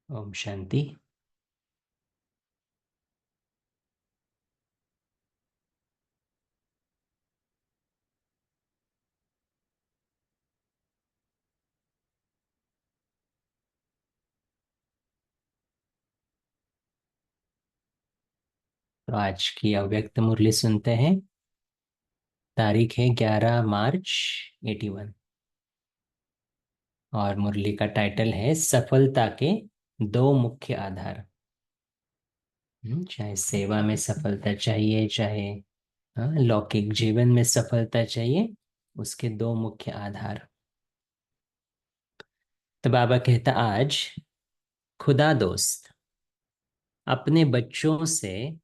ओम शांति। तो आज की अव्यक्त मुरली सुनते हैं। तारीख है 11 मार्च 81 और मुरली का टाइटल है सफलता के दो मुख्य आधार। चाहे सेवा में सफलता चाहिए, चाहे लौकिक जीवन में सफलता चाहिए, उसके दो मुख्य आधार। तो बाबा कहता आज खुदा दोस्त अपने बच्चों से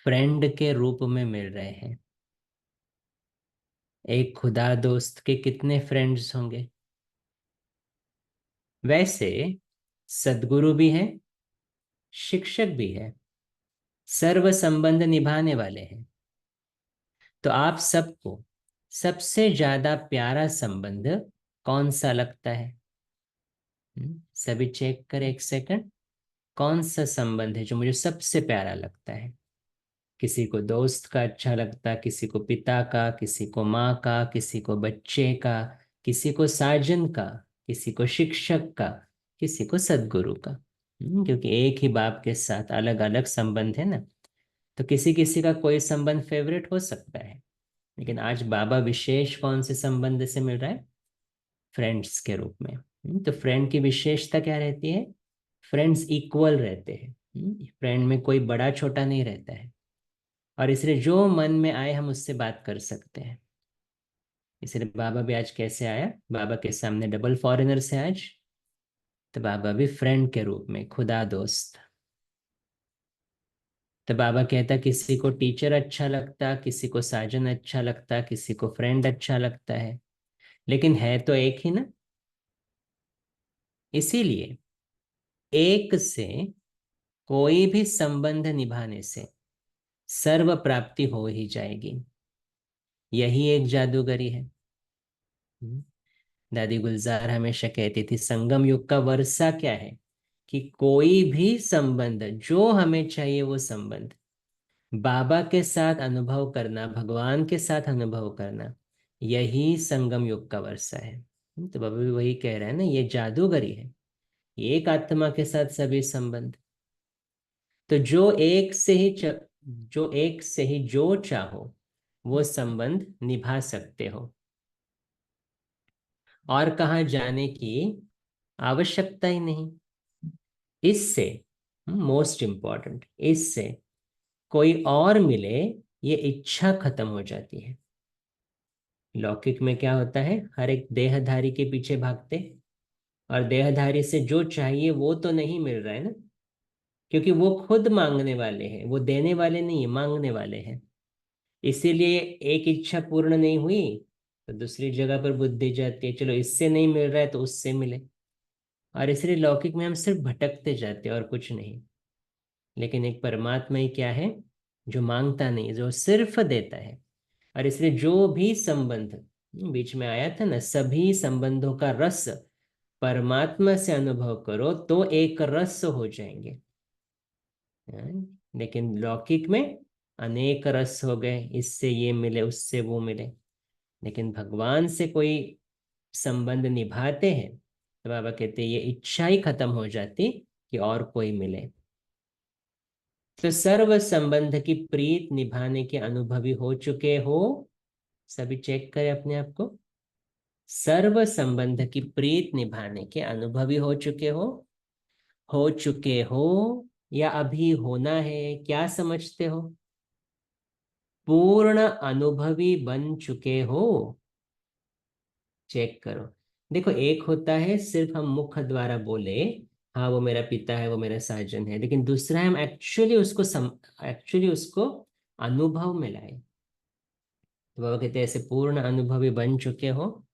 फ्रेंड के रूप में मिल रहे हैं। एक खुदा दोस्त के कितने फ्रेंड्स होंगे? वैसे सदगुरु भी है, शिक्षक भी है, सर्व संबंध निभाने वाले हैं। तो आप सबको सबसे ज्यादा प्यारा संबंध कौन सा लगता है? सभी चेक करें एक सेकंड। कौन सा संबंध है जो मुझे सबसे प्यारा लगता है? किसी को दोस्त का अच्छा लगता, किसी को पिता का, किसी को माँ का, किसी को बच्चे का, किसी को साजन का, किसी को शिक्षक का, किसी को सदगुरु का। क्योंकि एक ही बाप के साथ अलग अलग संबंध है ना। तो किसी किसी का कोई संबंध फेवरेट हो सकता है। लेकिन आज बाबा विशेष कौन से संबंध से मिल रहा है? फ्रेंड्स के रूप में। तो फ्रेंड की विशेषता क्या रहती है? फ्रेंड्स इक्वल रहते हैं। फ्रेंड में कोई बड़ा छोटा नहीं रहता है। और इसलिए जो मन में आए हम उससे बात कर सकते हैं। इसलिए बाबा भी आज कैसे आया? बाबा के सामने डबल फॉरेनर से आज। तो बाबा भी फ्रेंड के रूप में, खुदा दोस्त। तो बाबा कहता किसी को टीचर अच्छा लगता, किसी को साजन अच्छा लगता, किसी को फ्रेंड अच्छा लगता है, लेकिन है तो एक ही ना। इसीलिए एक से कोई भी संबंध निभाने से सर्व प्राप्ति हो ही जाएगी। यही एक जादूगरी है। हम्म। दादी गुलजार हमेशा कहती थी संगम युग का वर्षा क्या है कि कोई भी संबंध जो हमें चाहिए वो संबंध बाबा के साथ अनुभव करना, भगवान के साथ अनुभव करना, यही संगम युग का वर्षा है। तो बाबा भी वही कह रहे हैं ना, ये जादूगरी है। एक आत्मा के साथ सभी संबंध। तो जो एक से ही जो चाहो वो संबंध निभा सकते हो। और कहाँ जाने की आवश्यकता ही नहीं। इससे मोस्ट इम्पॉर्टेंट, इससे कोई और मिले ये इच्छा खत्म हो जाती है। लौकिक में क्या होता है? हर एक देहधारी के पीछे भागते, और देहधारी से जो चाहिए वो तो नहीं मिल रहा है ना। क्योंकि वो खुद मांगने वाले हैं, वो देने वाले नहीं है, मांगने वाले हैं। इसीलिए एक इच्छा पूर्ण नहीं हुई तो दूसरी जगह पर बुद्धि जाती है, चलो इससे नहीं मिल रहा है तो उससे मिले। और इसलिए लौकिक में हम सिर्फ भटकते जाते हैं और कुछ नहीं। लेकिन एक परमात्मा ही क्या है? जो मांगता नहीं, जो सिर्फ देता है। और इसलिए जो भी संबंध बीच में आया था ना, सभी संबंधों का रस परमात्मा से अनुभव करो तो एक रस हो जाएंगे। लेकिन लौकिक में अनेक रस हो गए, इससे ये मिले, उससे वो मिले। लेकिन भगवान से कोई संबंध निभाते हैं तो बाबा कहते हैं ये इच्छा ही खत्म हो जाती कि और कोई मिले। तो सर्व संबंध की प्रीत निभाने के अनुभवी हो चुके हो। सभी चेक करें अपने आप को। सर्व संबंध की प्रीत निभाने के अनुभवी हो चुके हो, या अभी होना है? क्या समझते हो? पूर्ण अनुभवी बन चुके हो। चेक करो। देखो, एक होता है सिर्फ हम मुख द्वारा बोले हाँ वो मेरा पिता है, वो मेरा साजन है, लेकिन दूसरा है हम एक्चुअली उसको अनुभव में लाए। तो बाबा कहते हैं ऐसे पूर्ण अनुभवी बन चुके हो।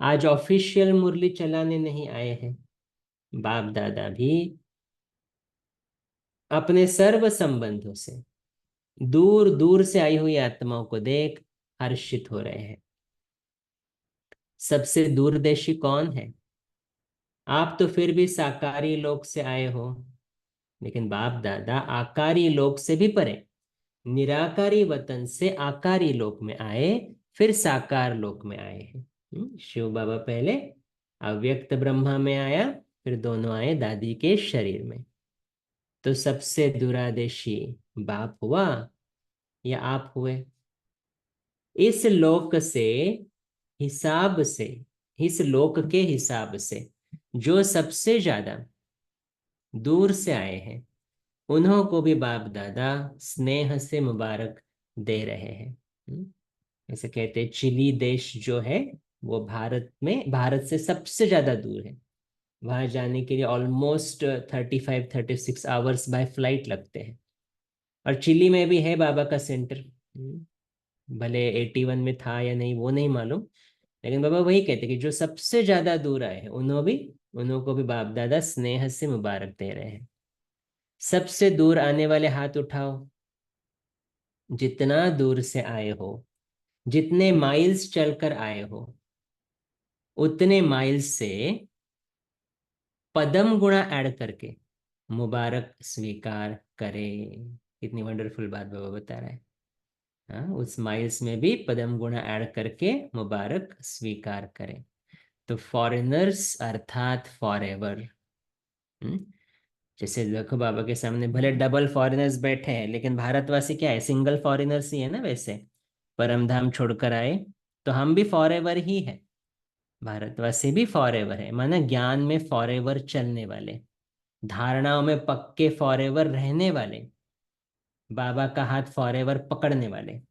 आज ऑफिशियल मुरली चलाने नहीं आए हैं। बाप दादा भी अपने सर्व संबंधों से, दूर दूर से आई हुई आत्माओं को देख हर्षित हो रहे हैं। सबसे दूरदेशी कौन है? आप तो फिर भी साकारी लोक से आए हो, लेकिन बाप दादा आकारी लोक से भी परे, निराकारी वतन से आकारी लोक में आए, फिर साकार लोक में आए हैं। शिव बाबा पहले अव्यक्त ब्रह्मा में आया, फिर दोनों आए दादी के शरीर में। तो सबसे दुरादेशी बाप हुआ या आप हुए? इस लोक से हिसाब से, इस लोक के हिसाब से जो सबसे ज्यादा दूर से आए हैं, उन्हों को भी बाप दादा स्नेह से मुबारक दे रहे हैं। ऐसे कहते हैं चिली देश जो है वो भारत से सबसे ज्यादा दूर है। वहां जाने के लिए ऑलमोस्ट 35-36 आवर्स बाय फ्लाइट लगते हैं। और चिली में भी है बाबा का सेंटर। भले 81 में था या नहीं वो नहीं मालूम, लेकिन बाबा वही कहते कि जो सबसे ज्यादा दूर आए हैं उन्हों को भी बाप दादा स्नेह से मुबारक दे रहे हैं। सबसे दूर आने वाले हाथ उठाओ। जितना दूर से आए हो, जितने माइल्स चलकर आए हो, उतने माइल्स से पदम गुणा ऐड करके मुबारक स्वीकार करें। कितनी वंडरफुल बात बाबा बता रहा है। हाँ, उस माइल्स में भी पदम गुणा ऐड करके मुबारक स्वीकार करें। तो फॉरेनर्स अर्थात फॉर एवर। जैसे देखो बाबा के सामने भले डबल फॉरेनर्स बैठे हैं, लेकिन भारतवासी क्या है, सिंगल फॉरेनर्स ही है ना वैसे। परम धाम छोड़कर आए, तो हम भी फॉर एवर ही है। भारतवासी भी फॉर एवर है, माना ज्ञान में फॉर एवर चलने वाले, धारणाओं में पक्के फॉर एवर रहने वाले, बाबा का हाथ फॉर एवर पकड़ने वाले।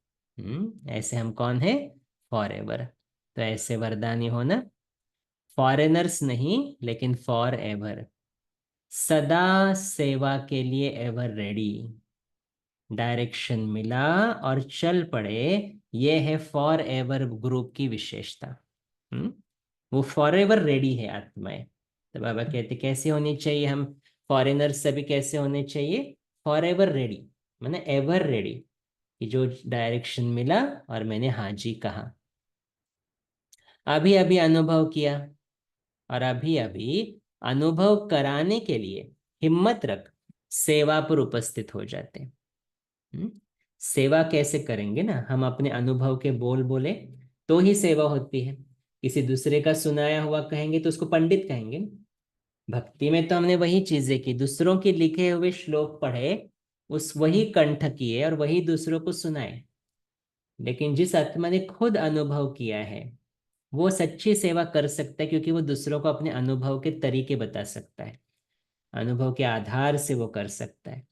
ऐसे हम कौन है? For ever. तो ऐसे वरदानी होना, फॉरेनर्स नहीं लेकिन फॉर एवर, सदा सेवा के लिए एवर रेडी। डायरेक्शन मिला और चल पड़े, ये है फॉर एवर ग्रुप की विशेषता। हम्म वो फॉर एवर रेडी है आत्माएं। तो बाबा कहते कैसे होनी चाहिए हम? फॉरेनर्स सभी कैसे होने चाहिए? फॉर एवर रेडी, मैंने एवर रेडी, कि जो डायरेक्शन मिला और मैंने हाँ जी कहा। अभी अभी अनुभव किया, और अभी अभी अनुभव कराने के लिए हिम्मत रख सेवा पर उपस्थित हो जाते हैं। हम्म? सेवा कैसे करेंगे ना, हम अपने अनुभव के बोल बोले तो ही सेवा होती है। किसी दूसरे का सुनाया हुआ कहेंगे तो उसको पंडित कहेंगे ना। भक्ति में तो हमने वही चीजें की, दूसरों के लिखे हुए श्लोक पढ़े, उस वही कंठ किए और वही दूसरों को सुनाए। लेकिन जिस आत्मा ने खुद अनुभव किया है, वो सच्ची सेवा कर सकता है, क्योंकि वो दूसरों को अपने अनुभव के तरीके बता सकता है, अनुभव के आधार से वो कर सकता है।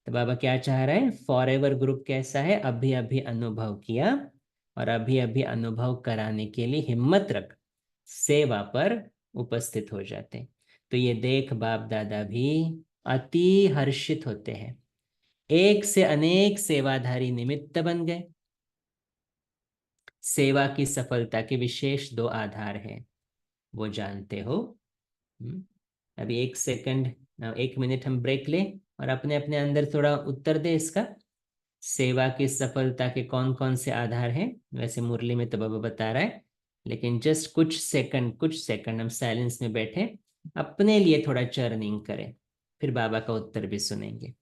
तो बाबा क्या चाह रहे हैं? फॉर एवर ग्रुप कैसा है? अभी अभी अनुभव किया और अभी अभी अनुभव कराने के लिए हिम्मत रख सेवा पर उपस्थित हो जाते हैं। तो ये देख बाप दादा भी अति हर्षित होते हैं। एक से अनेक सेवाधारी निमित्त बन गए। सेवा की सफलता के विशेष दो आधार हैं, वो जानते हो। हम्म, अभी 1 सेकंड, 1 मिनट हम ब्रेक लें और अपने अपने अंदर थोड़ा उत्तर दे इसका। सेवा की सफलता के कौन कौन से आधार हैं? वैसे मुरली में तो बाबा बता रहा है, लेकिन जस्ट कुछ सेकंड हम साइलेंस में बैठे, अपने लिए थोड़ा चर्निंग करें, फिर बाबा का उत्तर भी सुनेंगे।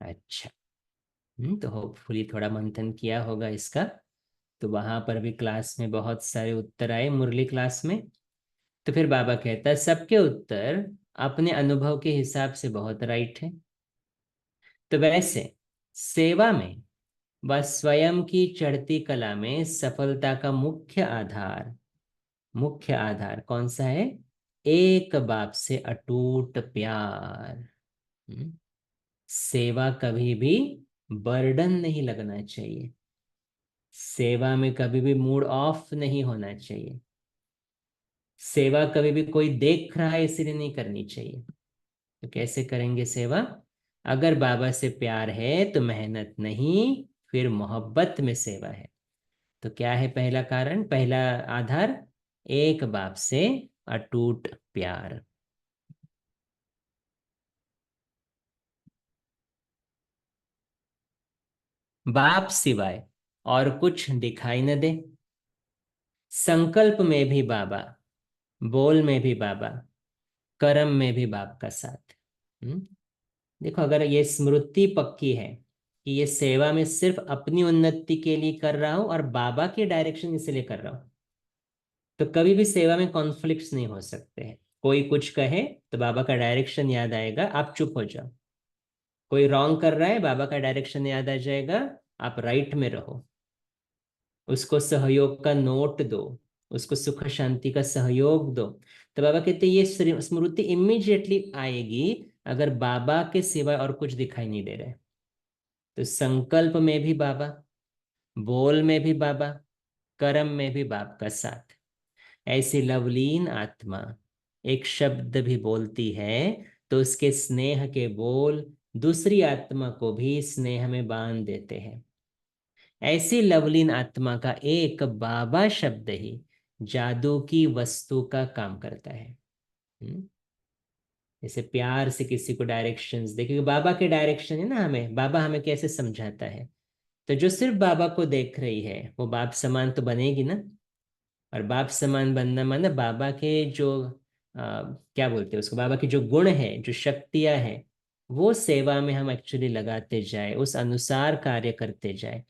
अच्छा। तो होपफुली थोड़ा मंथन किया होगा इसका। तो वहां पर भी क्लास में बहुत सारे उत्तर आए, मुरली क्लास में। तो फिर बाबा कहता है सबके उत्तर अपने अनुभव के हिसाब से बहुत राइट है। तो वैसे सेवा में व स्वयं की चढ़ती कला में सफलता का मुख्य आधार कौन सा है? एक बाप से अटूट प्यार। हम्म? सेवा कभी भी बर्डन नहीं लगना चाहिए, सेवा में कभी भी मूड ऑफ नहीं होना चाहिए, सेवा कभी भी कोई देख रहा है इसलिए नहीं करनी चाहिए। तो कैसे करेंगे सेवा? अगर बाबा से प्यार है तो मेहनत नहीं, फिर मोहब्बत में सेवा है। तो क्या है पहला कारण, पहला आधार? एक बाप से अटूट प्यार। बाप सिवाय और कुछ दिखाई न दे, संकल्प में भी बाबा, बोल में भी बाबा, कर्म में भी बाप का साथ। हम्म? देखो, अगर ये स्मृति पक्की है कि ये सेवा में सिर्फ अपनी उन्नति के लिए कर रहा हूं और बाबा के डायरेक्शन इसलिए कर रहा हूं, तो कभी भी सेवा में कॉन्फ्लिक्ट्स नहीं हो सकते हैं। कोई कुछ कहे तो बाबा का डायरेक्शन याद आएगा, आप चुप हो जाओ। कोई रॉन्ग कर रहा है, बाबा का डायरेक्शन याद आ जाएगा, आप राइट में रहो। उसको सहयोग का नोट दो, उसको सुख शांति का सहयोग दो। तो बाबा कहते हैं ये स्मृति इमीडिएटली आएगी अगर बाबा के सिवाय और कुछ दिखाई नहीं दे रहा है। तो संकल्प में भी बाबा, बोल में भी बाबा, कर्म में भी बाप का साथ। ऐसी लवलीन आत्मा एक शब्द भी बोलती है तो उसके स्नेह के बोल दूसरी आत्मा को भी स्नेह में बांध देते हैं। ऐसी लवलीन आत्मा का एक बाबा शब्द ही जादू की वस्तु का काम करता है। हम्म? जैसे प्यार से किसी को डायरेक्शंस दे, क्योंकि बाबा के डायरेक्शन है ना, हमें बाबा हमें कैसे समझाता है। तो जो सिर्फ बाबा को देख रही है वो बाप समान तो बनेगी ना। और बाप समान बनना माने बाबा के जो क्या बोलते हैं उसको, बाबा के जो गुण है, जो शक्तियां हैं, वो सेवा में हम एक्चुअली लगाते जाए, उस अनुसार कार्य करते जाए,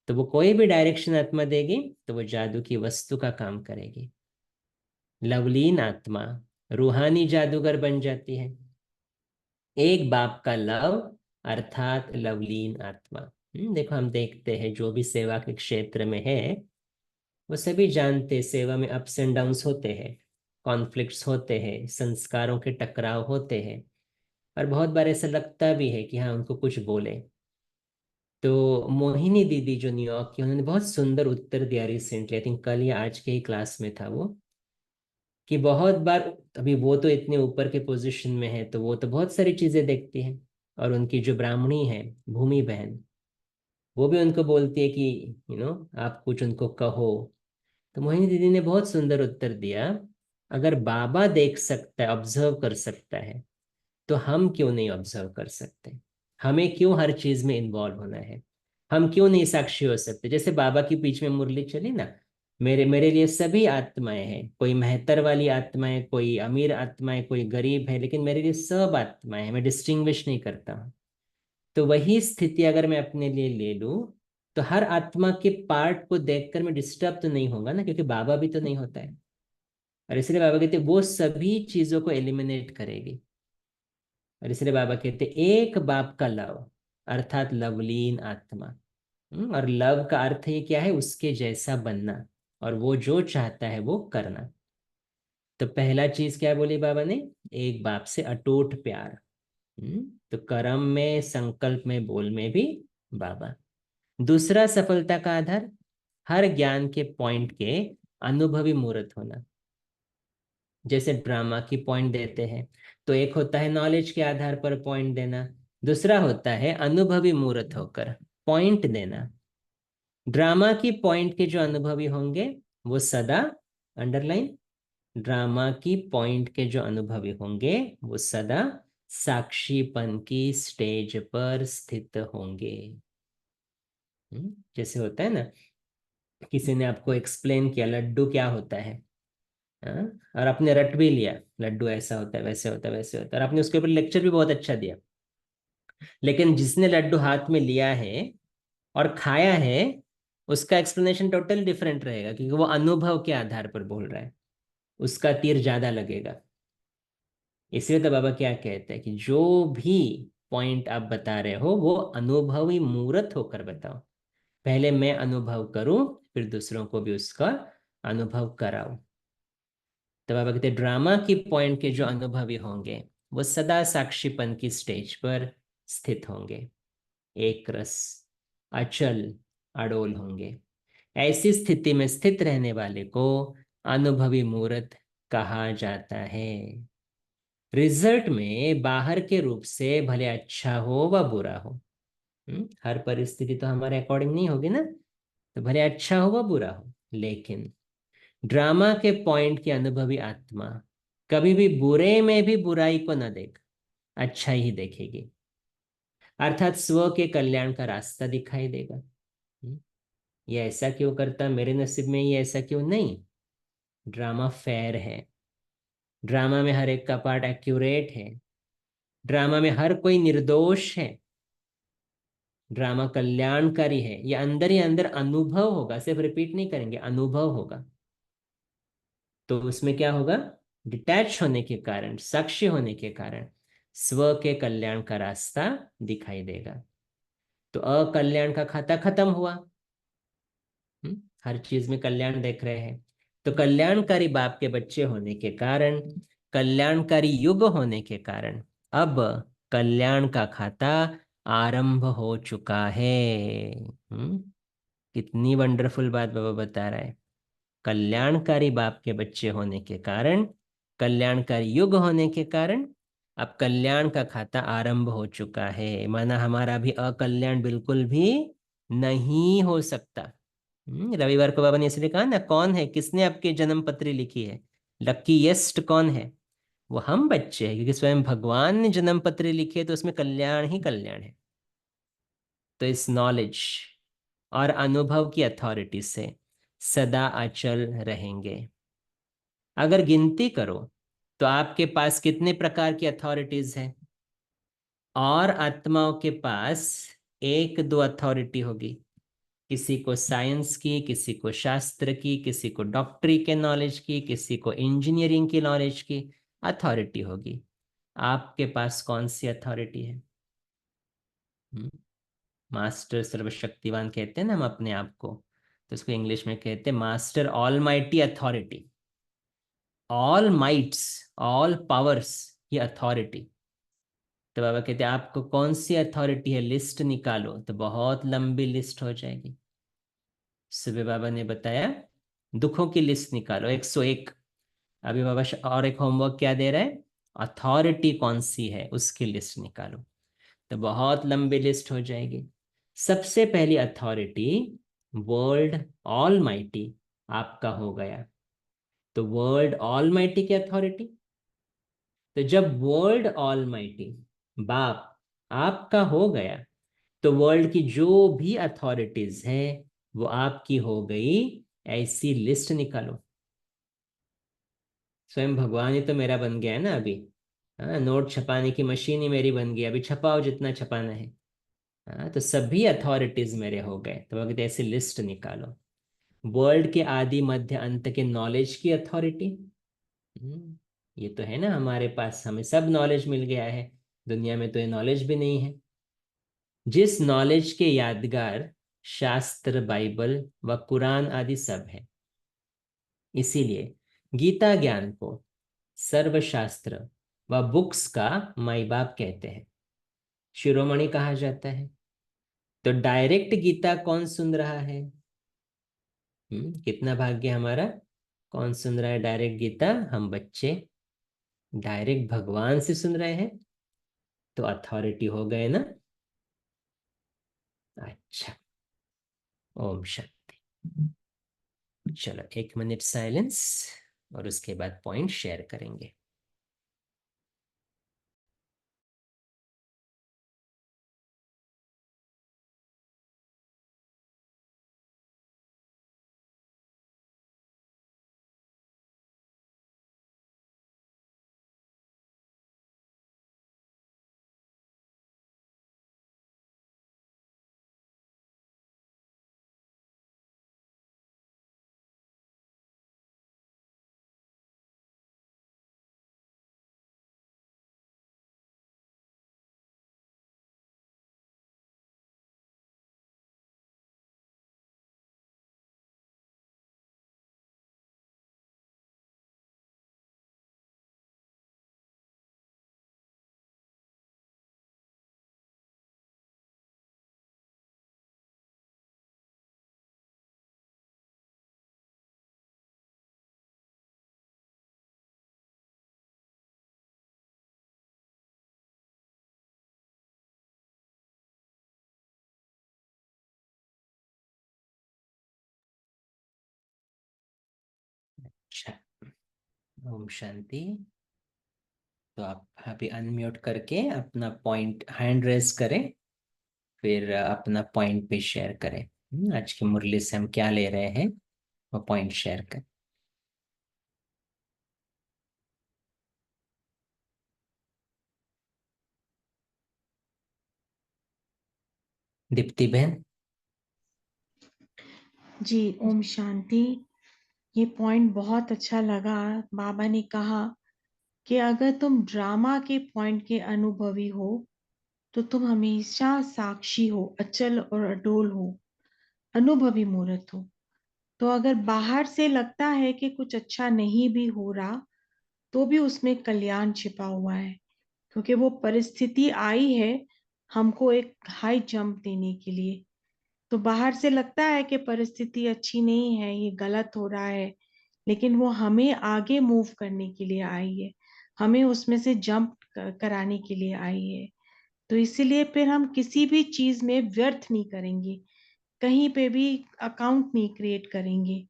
तो वो कोई भी डायरेक्शन आत्मा देगी तो वो जादू की वस्तु का काम करेगी। लवलीन आत्मा रूहानी जादूगर बन जाती है। एक बाप का लव अर्थात लवलीन आत्मा। देखो, हम देखते हैं जो भी सेवा के क्षेत्र में है वो सभी जानते हैं, सेवा में अप्स एंड डाउन्स होते हैं, कॉन्फ्लिक्ट्स होते हैं, संस्कारों के टकराव होते हैं। और बहुत बार ऐसा लगता भी है कि हाँ उनको कुछ बोले। तो मोहिनी दीदी जो न्यूयॉर्क की, उन्होंने बहुत सुंदर उत्तर दिया रिसेंटली, आई थिंक कल या आज के ही क्लास में था वो, कि बहुत बार, अभी वो तो इतने ऊपर के पोजीशन में है तो वो तो बहुत सारी चीजें देखती है, और उनकी जो ब्राह्मणी है भूमि बहन, वो भी उनको बोलती है कि आप कुछ उनको कहो। तो मोहिनी दीदी ने बहुत सुंदर उत्तर दिया, अगर बाबा देख सकता है, ऑब्जर्व कर सकता है, तो हम क्यों नहीं ऑब्जर्व कर सकते? हमें क्यों हर चीज में इन्वॉल्व होना है? हम क्यों नहीं साक्षी हो सकते? जैसे बाबा की बीच में मुरली चली ना, मेरे मेरे लिए सभी आत्माएं हैं, कोई मेहतर वाली आत्मा है, कोई अमीर आत्मा है, कोई गरीब है, लेकिन मेरे लिए सब आत्माएं हैं, मैं डिस्टिंग्विश नहीं करता हूँ। तो वही स्थिति अगर मैं अपने लिए ले लूं, तो हर आत्मा के पार्ट को देखकर मैं डिस्टर्ब तो नहीं होगा ना, क्योंकि बाबा भी तो नहीं होता है। और इसलिए बाबा कहते हैं वो सभी चीजों को एलिमिनेट करेगी। और इसलिए बाबा कहते हैं एक बाप का लव अर्थात लवलीन आत्मा। और लव का अर्थ ही क्या है, उसके जैसा बनना, और वो जो चाहता है वो करना। तो पहला चीज क्या बोली बाबा ने, एक बाप से अटूट प्यार। तो कर्म में, संकल्प में, बोल में भी बाबा। दूसरा सफलता का आधार, हर ज्ञान के पॉइंट के अनुभवी मूर्त होना। जैसे ड्रामा की पॉइंट देते हैं, तो एक होता है नॉलेज के आधार पर पॉइंट देना, दूसरा होता है अनुभवी मूर्त होकर पॉइंट देना। ड्रामा की पॉइंट के जो अनुभवी होंगे वो सदा, अंडरलाइन, ड्रामा की पॉइंट के जो अनुभवी होंगे वो सदा साक्षीपन की स्टेज पर स्थित होंगे। जैसे होता है ना, किसी ने आपको एक्सप्लेन किया लड्डू क्या होता है, हाँ? और आपने रट भी लिया, लड्डू ऐसा होता है, वैसे होता है, वैसे होता है, और आपने उसके ऊपर लेक्चर भी बहुत अच्छा दिया। लेकिन जिसने लड्डू हाथ में लिया है और खाया है, उसका एक्सप्लेनेशन टोटल डिफरेंट रहेगा, क्योंकि वो अनुभव के आधार पर बोल रहा है, उसका तीर ज्यादा लगेगा। इसलिए तो बाबा क्या कहते हैं कि जो भी पॉइंट आप बता रहे हो वो अनुभवी मूर्त होकर बताओ। पहले मैं अनुभव करूं, फिर दूसरों को भी उसका अनुभव कराऊं। तो बाबा कहते हैं ड्रामा की पॉइंट के जो अनुभवी होंगे वो सदा साक्षीपन की स्टेज पर स्थित होंगे, एक रस, अचल, अडोल होंगे। ऐसी स्थिति में स्थित रहने वाले को अनुभवी मूर्त कहा जाता है। रिजल्ट में बाहर के रूप से भले अच्छा हो व बुरा हो, हर परिस्थिति तो हमारे अकॉर्डिंग नहीं होगी ना, तो भले अच्छा हो व बुरा हो, लेकिन ड्रामा के पॉइंट की अनुभवी आत्मा कभी भी बुरे में भी बुराई को न देख अच्छा ही देखेगी, अर्थात स्व के कल्याण का रास्ता दिखाई देगा। ये ऐसा क्यों करता, मेरे नसीब में ये ऐसा क्यों नहीं। ड्रामा फेयर है, ड्रामा में हर एक का पार्ट एक्यूरेट है, ड्रामा में हर कोई निर्दोष है, ड्रामा कल्याणकारी है। ये अंदर ही अंदर अनुभव होगा, सिर्फ रिपीट नहीं करेंगे, अनुभव होगा। तो उसमें क्या होगा, डिटैच होने के कारण, साक्षी होने के कारण स्व के कल्याण का रास्ता दिखाई देगा। तो अकल्याण का खाता खत्म हुआ। हर चीज में कल्याण देख रहे हैं, तो कल्याणकारी बाप के बच्चे होने के कारण, कल्याणकारी युग होने के कारण अब कल्याण का खाता आरंभ हो चुका है। कितनी वंडरफुल बात बाबा बता रहा है। कल्याणकारी बाप के बच्चे होने के कारण, कल्याणकारी युग होने के कारण अब कल्याण का खाता आरंभ हो चुका है, माना हमारा भी अकल्याण बिल्कुल भी नहीं हो सकता। रविवार को बाबा ने इसलिए कहा ना, कौन है, किसने आपकी जन्म पत्री लिखी है, लकीएस्ट कौन है, वो हम बच्चे हैं, क्योंकि स्वयं भगवान ने जन्म पत्री लिखी है, तो उसमें कल्याण ही कल्याण है। तो इस नॉलेज और अनुभव की अथॉरिटी से सदा अचल रहेंगे। अगर गिनती करो तो आपके पास कितने प्रकार की अथॉरिटीज हैं, और आत्माओं के पास एक दो अथॉरिटी होगी। किसी को साइंस की, किसी को शास्त्र की, किसी को डॉक्टरी के नॉलेज की, किसी को इंजीनियरिंग की नॉलेज की अथॉरिटी होगी। आपके पास कौन सी अथॉरिटी है? मास्टर सर्वशक्तिवान कहते हैं ना हम अपने आप को, तो उसको इंग्लिश में कहते हैं master all mighty authority. All mites, all powers, ये अथॉरिटी। तो बाबा कहते हैं आपको कौन सी अथॉरिटी है, लिस्ट निकालो, तो बहुत लंबी लिस्ट हो जाएगी। सुबह बाबा ने बताया दुखों की लिस्ट निकालो 101। अभी बाबा और एक होमवर्क क्या दे रहा है, अथॉरिटी कौन सी है उसकी लिस्ट निकालो, तो बहुत लंबी लिस्ट हो जाएगी। सबसे पहली अथॉरिटी वर्ल्ड ऑल माइटी आपका हो गया। तो वर्ल्ड ऑल माइटी की अथॉरिटी, तो जब वर्ल्ड ऑल माइटी बाप आपका हो गया, तो वर्ल्ड की जो भी अथॉरिटीज है वो आपकी हो गई। ऐसी लिस्ट निकालो। स्वयं भगवान ही तो मेरा बन गया है ना अभी। हाँ, नोट छपाने की मशीन ही मेरी बन गई, अभी छपाओ जितना छपाना है। हाँ, तो सभी अथॉरिटीज मेरे हो गए, तो अगर ऐसी लिस्ट निकालो। वर्ल्ड के आदि मध्य अंत के नॉलेज की अथॉरिटी, ये तो है ना हमारे पास, हमें सब नॉलेज मिल गया है, दुनिया में तो ये नॉलेज भी नहीं है। जिस नॉलेज के यादगार शास्त्र, बाइबल व कुरान आदि सब है। इसीलिए गीता ज्ञान को सर्वशास्त्र व बुक्स का माई बाप कहते हैं, शिरोमणि कहा जाता है। तो डायरेक्ट गीता कौन सुन रहा है? कितना भाग्य हमारा। कौन सुन रहा है डायरेक्ट गीता? हम बच्चे डायरेक्ट भगवान से सुन रहे हैं, तो अथॉरिटी हो गए ना। अच्छा, ओम शांति। चलो 1 मिनट साइलेंस, और उसके बाद पॉइंट शेयर करेंगे। ओम शांति। तो आप अभी अनम्यूट करके अपना पॉइंट हैंड रेज करें, फिर अपना पॉइंट भी शेयर करें। आज की मुरली से हम क्या ले रहे हैं वो पॉइंट शेयर करें। दीप्ति बहन। जी, ओम शांति। ये पॉइंट बहुत अच्छा लगा। बाबा ने कहा कि अगर तुम ड्रामा के पॉइंट के अनुभवी हो तो तुम हमेशा साक्षी हो, अचल और अडोल हो, अनुभवी मूर्त हो। तो अगर बाहर से लगता है कि कुछ अच्छा नहीं भी हो रहा तो भी उसमें कल्याण छिपा हुआ है, क्योंकि वो परिस्थिति आई है हमको एक हाई जंप देने के लिए। तो बाहर से लगता है कि परिस्थिति अच्छी नहीं है, ये गलत हो रहा है, लेकिन वो हमें आगे मूव करने के लिए आई है, हमें उसमें से जंप कराने के लिए आई है। तो इसीलिए फिर हम किसी भी चीज में व्यर्थ नहीं करेंगे, कहीं पे भी अकाउंट नहीं क्रिएट करेंगे,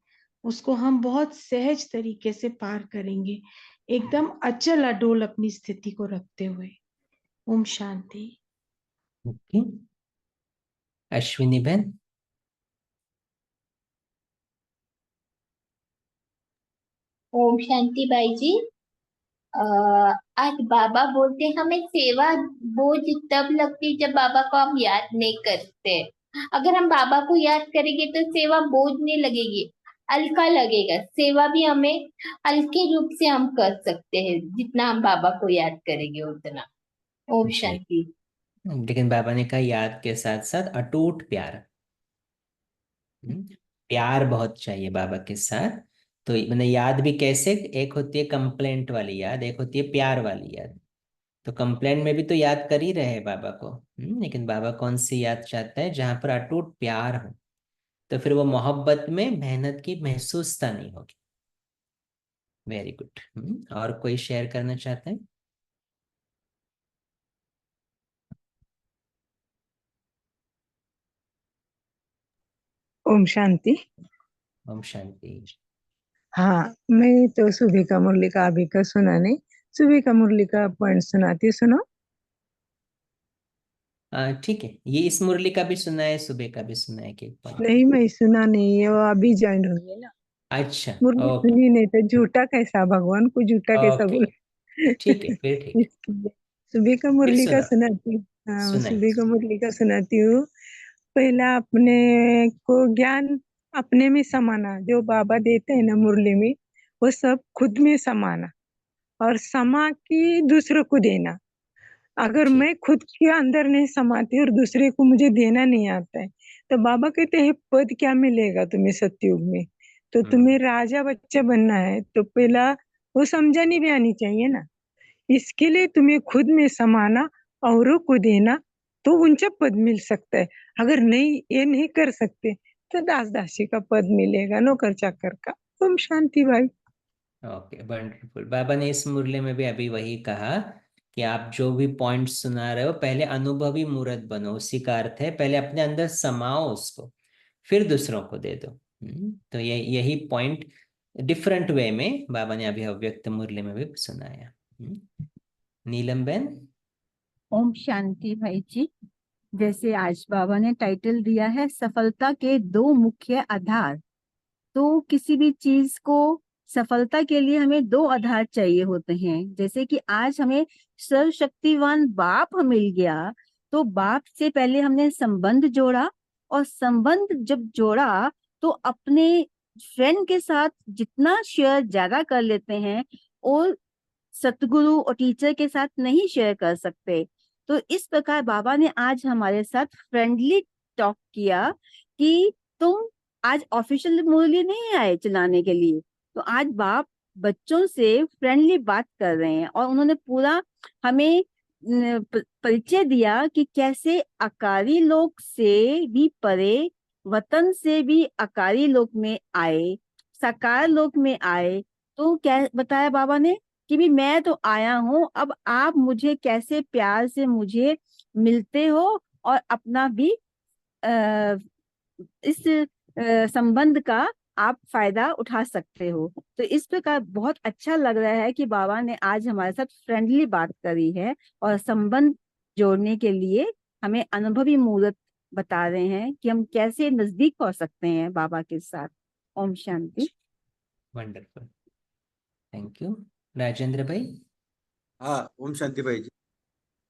उसको हम बहुत सहज तरीके से पार करेंगे, एकदम अचल अडोल अपनी स्थिति को रखते हुए। ओम शांति। ओके, अश्विनी बहन। ओम शांति भाई जी। अ, आज बाबा बोलते हैं हमें सेवा बोझ तब लगती जब बाबा को हम याद नहीं करते। अगर हम बाबा को याद करेंगे तो सेवा बोझ नहीं लगेगी, हल्का लगेगा। सेवा भी हमें हल्के रूप से हम कर सकते हैं, जितना हम बाबा को याद करेंगे उतना। ओम जी, शांति। लेकिन बाबा ने कहा याद के साथ साथ अटूट प्यार। प्यार बहुत चाहिए बाबा के साथ। तो मैंने याद भी कैसे, एक होती है कंप्लेंट वाली याद, एक होती है प्यार वाली याद। तो कंप्लेंट में भी तो याद कर ही रहे हैं बाबा को। लेकिन बाबा कौन सी याद चाहता है, जहां पर अटूट प्यार हो। तो फिर वो मोहब्बत में मेहनत की महसूसता नहीं होगी। Very good. और कोई शेयर करना चाहते हैं? ओम शांति। ओम शांति। हाँ, मैं तो सुबह का मुरली का अभी का सुना नहीं, सुबह का मुरली का पॉइंट सुनाती, सुनो। ठीक है, ये इस मुरली का भी सुना है, सुबह का भी सुना है कि पॉइंट? नहीं, मैं सुना नहीं है, वो अभी ज्वाइन हुई है ना। अच्छा। मुरली ओके। सुनी नहीं तो झूठा कैसा, भगवान को झूठा कैसा ओके, बोले। ठीक है, फिर ठीक है। इसके लिए सुबह का फिर मुरली का सुना, सुनाती हूँ। हाँ, सुनाइए। सुबह का मुरली का सुनाती हूँ। पहला अपने को ज्ञान अपने में समाना, जो बाबा देते हैं ना मुरली में, वो सब खुद में समाना और समा के दूसरों को देना। अगर ठीक। मैं खुद के अंदर नहीं समाती और दूसरे को मुझे देना नहीं आता है, तो बाबा कहते हैं पद क्या मिलेगा तुम्हें सतयुग में। तो तुम्हें राजा बच्चा बनना है तो पहला वो समझानी भी आनी चाहिए ना। इसके लिए तुम्हें खुद में समाना, औरों को देना, तो ऊंचा पद मिल सकता है। अगर नहीं, ये नहीं कर सकते तो दास दासी का पद मिलेगा, नौकर चाकर का। ओम शांति भाई। Okay, wonderful. बाबा ने इस मुरली में भी अभी वही कहा कि आप जो भी पॉइंट सुना रहे हो, पहले अनुभवी मूर्त बनो। उसी का अर्थ है पहले अपने अंदर समाओ उसको, फिर दूसरों को दे दो। तो ये यही पॉइंट डिफरेंट वे में बाबा ने अभी अव्यक्त मुरली में भी सुनाया। नीलम बेन। ओम शांति भाई जी। जैसे आज बाबा ने टाइटल दिया है सफलता के दो मुख्य आधार। तो किसी भी चीज को सफलता के लिए हमें दो आधार चाहिए होते हैं। जैसे कि आज हमें सर्वशक्तिवान बाप मिल गया, तो बाप से पहले हमने संबंध जोड़ा, और संबंध जब जोड़ा तो अपने फ्रेंड के साथ जितना शेयर ज्यादा कर लेते हैं, और सतगुरु और टीचर के साथ नहीं शेयर कर सकते। तो इस प्रकार बाबा ने आज हमारे साथ फ्रेंडली टॉक किया कि तुम आज ऑफिशियल मुरली नहीं आए चलाने के लिए। तो आज बाप बच्चों से फ्रेंडली बात कर रहे हैं, और उन्होंने पूरा हमें परिचय दिया कि कैसे अकारी लोक से भी परे, वतन से भी अकारी लोक में आए, साकार लोक में आए। तो क्या बताया बाबा ने कि भी मैं तो आया हूँ, अब आप मुझे कैसे प्यार से मुझे मिलते हो, और अपना भी इस संबंध का आप फायदा उठा सकते हो। तो इस प्रकार बहुत अच्छा लग रहा है कि बाबा ने आज हमारे साथ फ्रेंडली बात करी है और संबंध जोड़ने के लिए हमें अनुभवी मुहूर्त बता रहे हैं कि हम कैसे नजदीक हो सकते हैं बाबा के साथ। ओम शांति। Wonderful, thank you. राजेंद्र भाई। हाँ, ओम शांति भाई जी।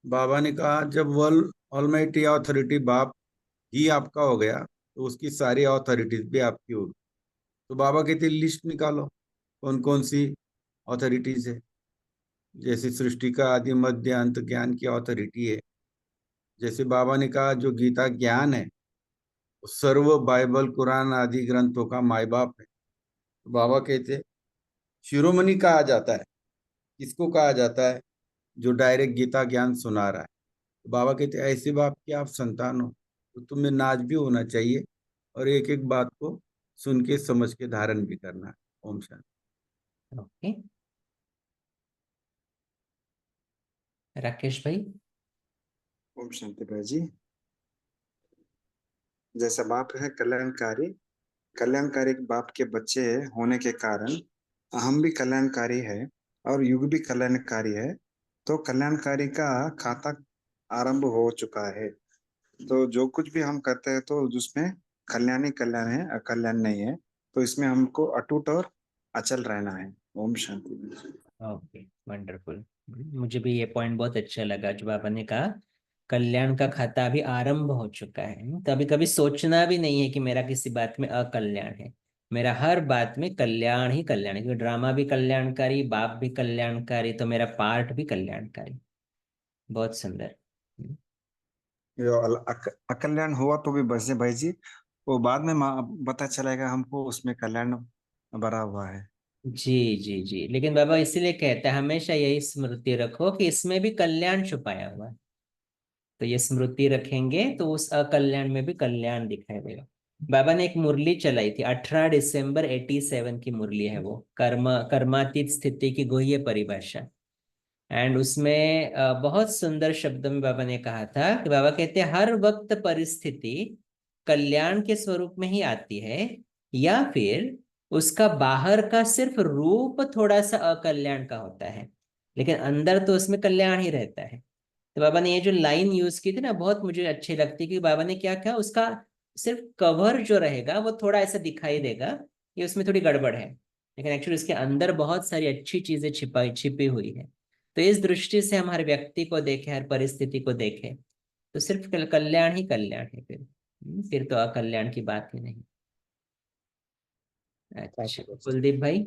बाबा ने कहा जब वर्ल्ड ऑलमाइटी अथॉरिटी बाप ही आपका हो गया तो उसकी सारी अथॉरिटीज भी आपकी होगी। तो बाबा कहते लिस्ट निकालो कौन कौन सी अथॉरिटीज है। जैसे सृष्टि का आदि मध्य अंत ज्ञान की अथॉरिटी है। जैसे बाबा ने कहा जो गीता ज्ञान है वो सर्व बाइबल कुरान आदि ग्रंथों का माई बाप है। तो बाबा कहते शिरोमणि कहा जाता है। किसको कहा जाता है? जो डायरेक्ट गीता ज्ञान सुना रहा है। तो बाबा कहते ऐसे बाप की आप संतान हो तो तुम्हें नाज भी होना चाहिए और एक एक बात को सुन के समझ के धारण भी करना है। ओम शांति। ओके, राकेश भाई। ओम शांति भाई जी। जैसा बाप है कल्याणकारी, कल्याणकारी बाप के बच्चे होने के कारण हम भी कल्याणकारी है और युग भी कल्याणकारी है। तो कल्याणकारी का खाता आरंभ हो चुका है। तो जो कुछ भी हम करते हैं तो उसमें कल्याण ही कल्याण है, अकल्याण नहीं है। तो इसमें हमको अटूट और अचल रहना है। ओम शांति। Okay, wonderful. मुझे भी ये पॉइंट बहुत अच्छा लगा जो बाबा ने कहा कल्याण का खाता अभी आरंभ हो चुका है। तो अभी कभी सोचना भी नहीं है कि मेरा किसी बात में अकल्याण है। मेरा हर बात में कल्याण ही कल्याण है, क्योंकि ड्रामा भी कल्याणकारी, बाप भी कल्याणकारी, तो मेरा पार्ट भी कल्याणकारी। बहुत सुंदर। अकल्याण हुआ तो भी बचे भाई जी, वो बाद में पता चलेगा हमको उसमें कल्याण भरा हुआ है। जी जी जी, लेकिन बाबा इसीलिए कहता है हमेशा यही स्मृति रखो कि इसमें भी कल्याण छुपाया हुआ है। तो ये स्मृति रखेंगे तो उस अकल्याण में भी कल्याण दिखाई देगा। बाबा ने एक मुरली चलाई थी, 18 दिसंबर 87 की मुरली है वो, कर्मातीत स्थिति की गुह्य परिभाषा। एंड उसमें बहुत सुंदर शब्दों में बाबा ने कहा था कि बाबा कहते हैं हर वक्त परिस्थिति कल्याण के स्वरूप में ही आती है, या फिर उसका बाहर का सिर्फ रूप थोड़ा सा अकल्याण का होता है, लेकिन अंदर तो उसमें कल्याण ही रहता है। तो बाबा ने ये जो लाइन यूज की थी ना, बहुत मुझे अच्छी लगती, कि बाबा ने क्या कहा, उसका सिर्फ कवर जो रहेगा वो थोड़ा ऐसा दिखाई देगा, ये उसमें थोड़ी गड़बड़ है, लेकिन एक्चुअली उसके अंदर बहुत सारी अच्छी चीजें छिपी हुई है। तो इस दृष्टि से हम हर व्यक्ति को देखें, हर परिस्थिति को देखें, तो सिर्फ कल्याण ही कल्याण है, फिर तो अकल्याण की बात ही नहीं। अच्छा, कुलदीप भाई।